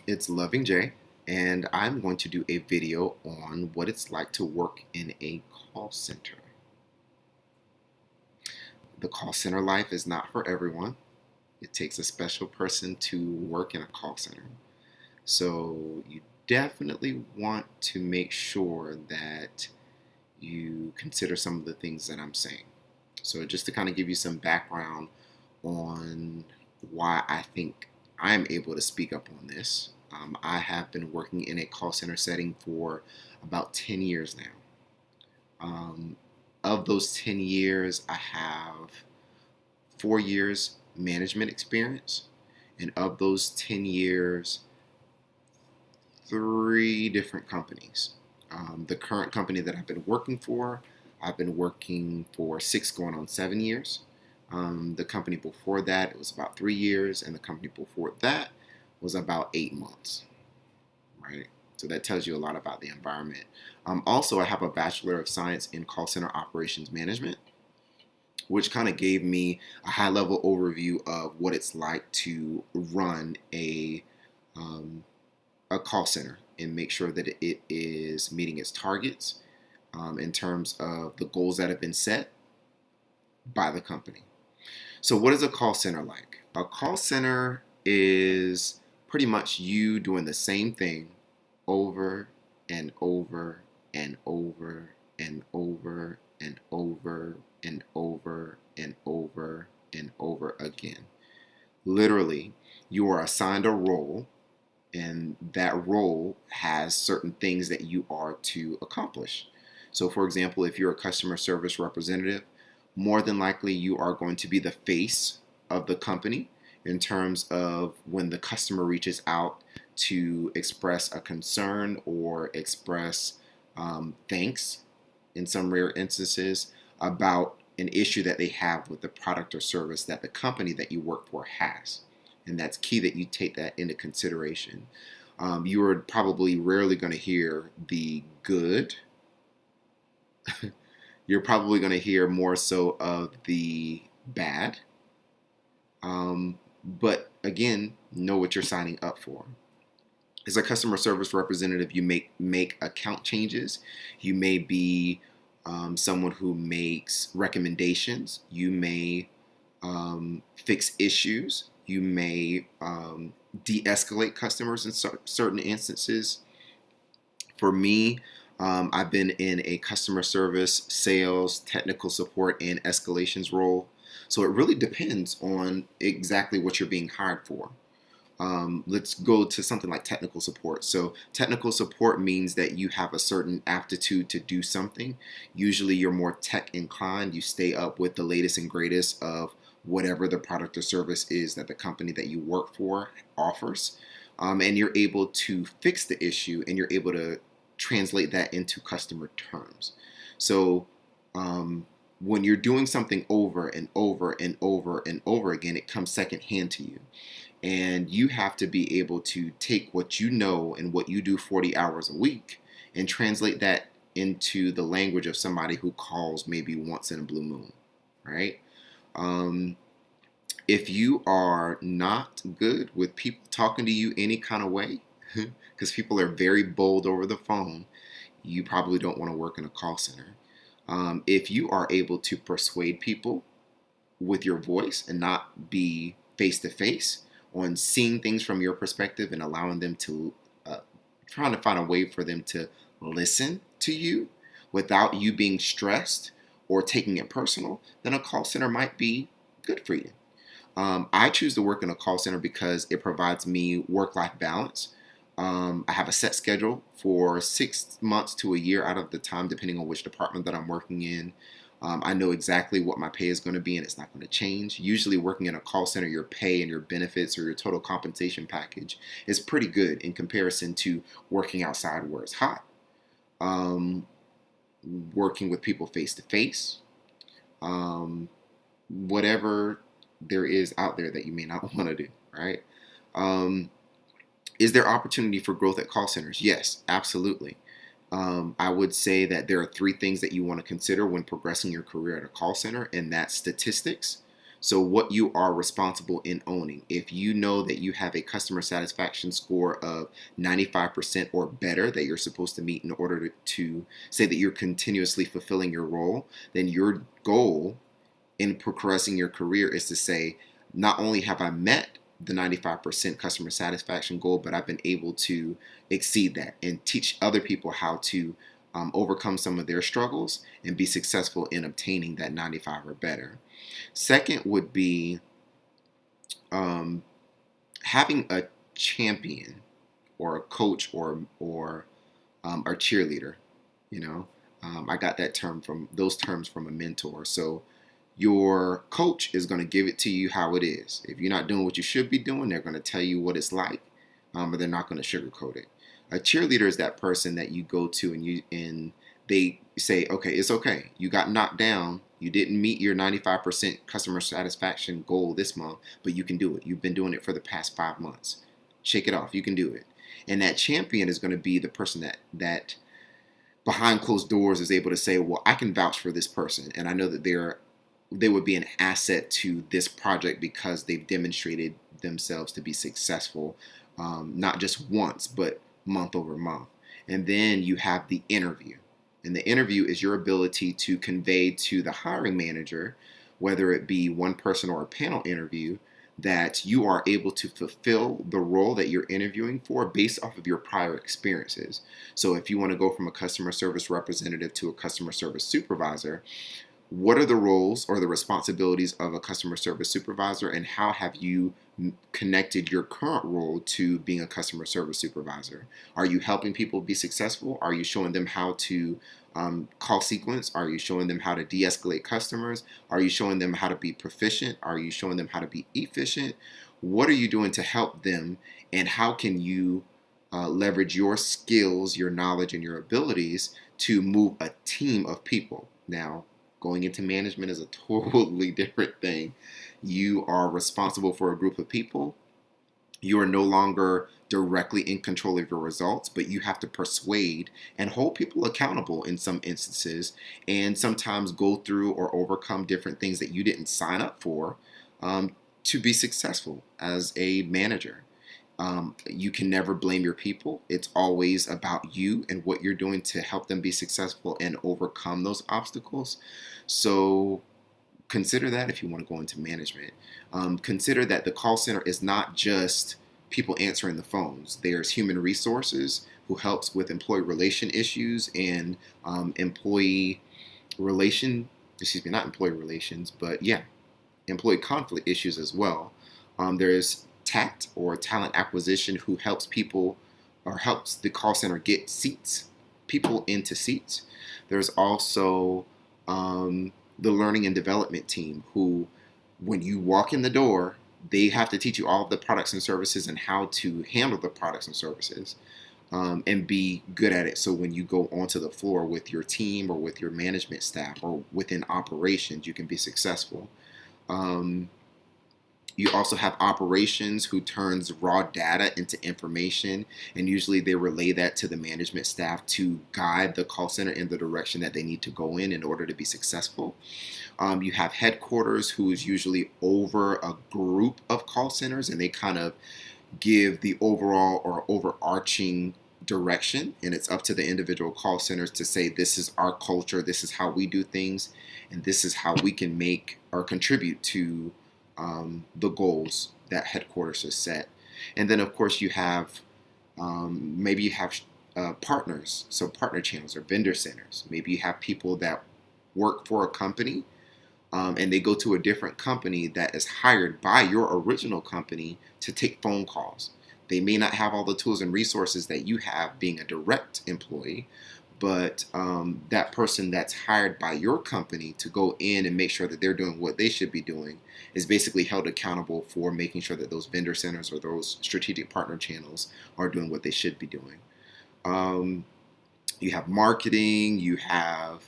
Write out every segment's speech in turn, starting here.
It's Loving Jay, and I'm going to do a video on what it's like to work in a call center. The call center life is not for everyone. It takes a special person to work in a call center. So you definitely want to make sure that you consider some of the things that I'm saying. So just to kind of give you some background on why I think I'm able to speak up on this. I have been working in a call center setting for about 10 years now. Um, of those 10 years, I have 4 years management experience. And of those 10 years, three different companies. The current company that I've been working for 6 going on 7 years. The company before that, it was about 3 years, and the company before that was about 8 months, right? So that tells you a lot about the environment. Also, I have a Bachelor of Science in Call Center Operations Management, which kind of gave me a high level overview of what it's like to run um, a call center and make sure that it is meeting its targets in terms of the goals that have been set by the company. So, what is a call center like? A call center is pretty much you doing the same thing over and over and over and over and over and over and over and over again. Literally, you are assigned a role, and that role has certain things that you are to accomplish. So, for example, if you're a customer service representative, more than likely you are going to be the face of the company in terms of when the customer reaches out to express a concern or express thanks in some rare instances about an issue that they have with the product or service that the company that you work for has. And that's key that you take that into consideration. You are probably rarely going to hear the good. You're probably going to hear more so of the bad. But again, know what you're signing up for. As a customer service representative, you make account changes. You may be someone who makes recommendations. You may fix issues. You may de-escalate customers in certain instances. For me, I've been in a customer service, sales, technical support, and escalations role. So it really depends on exactly what you're being hired for. Let's go to something like technical support. So technical support means that you have a certain aptitude to do something. Usually you're more tech inclined. You stay up with the latest and greatest of whatever the product or service is that the company that you work for offers. And you're able to fix the issue, and you're able to translate that into customer terms. So when you're doing something over and over and over and over again, it comes secondhand to you. And you have to be able to take what you know and what you do 40 hours a week and translate that into the language of somebody who calls maybe once in a blue moon, right? If you are not good with people talking to you any kind of way, because people are very bold over the phone, you probably don't want to work in a call center. If you are able to persuade people with your voice and not be face to face on seeing things from your perspective and allowing them to, trying to find a way for them to listen to you without you being stressed or taking it personal, then a call center might be good for you. I choose to work in a call center because it provides me work-life balance. I have a set schedule for 6 months to a year out of the time, depending on which department that I'm working in. I know exactly what my pay is going to be, and it's not going to change. Usually working in a call center, your pay and your benefits or your total compensation package is pretty good in comparison to working outside where it's hot. Working with people face to face, whatever there is out there that you may not want to do, right? Is there opportunity for growth at call centers? Yes, absolutely. I would say that there are three things that you want to consider when progressing your career at a call center, and that's statistics. So what you are responsible in owning. If you know that you have a customer satisfaction score of 95% or better that you're supposed to meet in order to say that you're continuously fulfilling your role, then your goal in progressing your career is to say, not only have I met the 95% customer satisfaction goal, but I've been able to exceed that and teach other people how to overcome some of their struggles and be successful in obtaining that 95 or better. Second would be um, having a champion or a coach or a cheerleader. You know, I got that term from those terms from a mentor. So your coach is going to give it to you how it is. If you're not doing what you should be doing, they're going to tell you what it's like, but they're not going to sugarcoat it. A cheerleader is that person that you go to and they say, okay, it's okay. You got knocked down. You didn't meet your 95% customer satisfaction goal this month, but you can do it. You've been doing it for the past 5 months. Shake it off. You can do it. And that champion is going to be the person that behind closed doors is able to say, well, I can vouch for this person, and I know that they would be an asset to this project because they've demonstrated themselves to be successful, not just once, but month over month. And then you have the interview. And the interview is your ability to convey to the hiring manager, whether it be one person or a panel interview, that you are able to fulfill the role that you're interviewing for based off of your prior experiences. So if you want to go from a customer service representative to a customer service supervisor, what are the roles or the responsibilities of a customer service supervisor, and how have you connected your current role to being a customer service supervisor? Are you helping people be successful? Are you showing them how to call sequence? Are you showing them how to de-escalate customers? Are you showing them how to be proficient? Are you showing them how to be efficient? What are you doing to help them, and how can you leverage your skills, your knowledge, and your abilities to move a team of people? Now, going into management is a totally different thing. You are responsible for a group of people. You are no longer directly in control of your results, but you have to persuade and hold people accountable in some instances, and sometimes go through or overcome different things that you didn't sign up for to be successful as a manager. You can never blame your people. It's always about you and what you're doing to help them be successful and overcome those obstacles. So consider that if you want to go into management. Consider that the call center is not just people answering the phones. There's human resources who helps with employee relation issues and employee relation, excuse me, not employee relations, but yeah, employee conflict issues as well. There's TACT, or talent acquisition, who helps people or helps the call center get people into seats. There's also the learning and development team, who, when you walk in the door, they have to teach you all of the products and services and how to handle the products and services, and be good at it. So when you go onto the floor with your team or with your management staff or within operations, you can be successful. You also have operations, who turns raw data into information, and usually they relay that to the management staff to guide the call center in the direction that they need to go in order to be successful. You have headquarters, who is usually over a group of call centers, and they kind of give the overall or overarching direction, and it's up to the individual call centers to say, this is our culture, this is how we do things, and this is how we can make or contribute to the goals that headquarters has set. And then, of course, you have maybe you have partners, so partner channels or vendor centers. Maybe you have people that work for a company, and they go to a different company that is hired by your original company to take phone calls. They may not have all the tools and resources that you have being a direct employee, but that person that's hired by your company to go in and make sure that they're doing what they should be doing is basically held accountable for making sure that those vendor centers or those strategic partner channels are doing what they should be doing. You have marketing, you have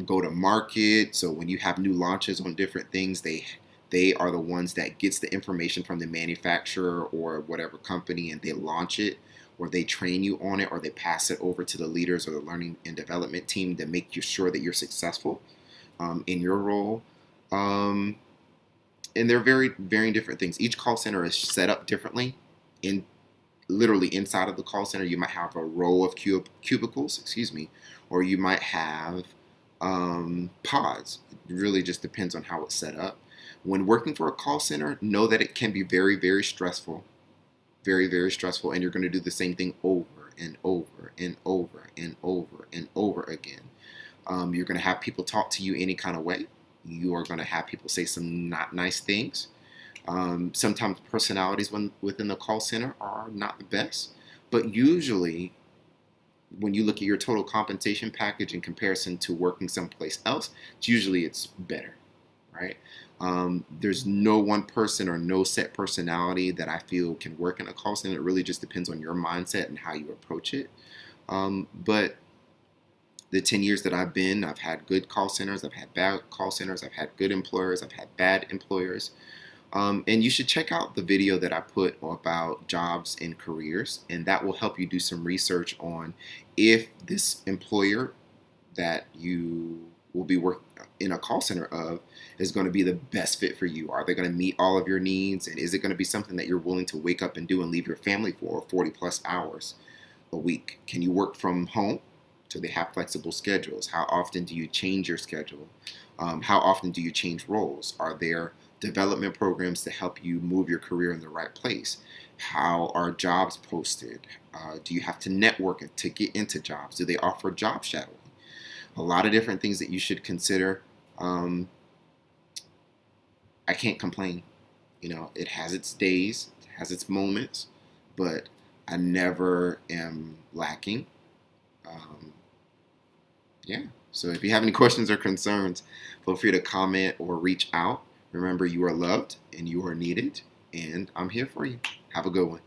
go to market. So when you have new launches on different things, they are the ones that gets the information from the manufacturer or whatever company, and they launch it, or they train you on it, or they pass it over to the leaders or the learning and development team to make you sure that you're successful in your role. and they're very varying different things. Each call center is set up differently. In literally inside of the call center, you might have a row of cubicles, excuse me, or you might have pods. It really just depends on how it's set up. When working for a call center, know that it can be very, very stressful, very, very stressful, and you're going to do the same thing over and over and over and over and over again. You're going to have people talk to you any kind of way. You are going to have people say some not nice things. Sometimes personalities within the call center are not the best, but usually when you look at your total compensation package in comparison to working someplace else, it's better, right? There's no one person or no set personality that I feel can work in a call center. It really just depends on your mindset and how you approach it. But the 10 years that I've had good call centers, I've had bad call centers, I've had good employers, I've had bad employers. And you should check out the video that I put about jobs and careers, and that will help you do some research on if this employer that you will be working in a call center of is going to be the best fit for you. Are they going to meet all of your needs? And is it going to be something that you're willing to wake up and do and leave your family for 40 plus hours a week? Can you work from home? Do they have flexible schedules? How often do you change your schedule? How often do you change roles? Are there development programs to help you move your career in the right place? How are jobs posted? Do you have to network to get into jobs? Do they offer job shadowing? A lot of different things that you should consider. I can't complain. It has its days, it has its moments, but I never am lacking. Yeah. So if you have any questions or concerns, feel free to comment or reach out. Remember, you are loved and you are needed, and I'm here for you. Have a good one.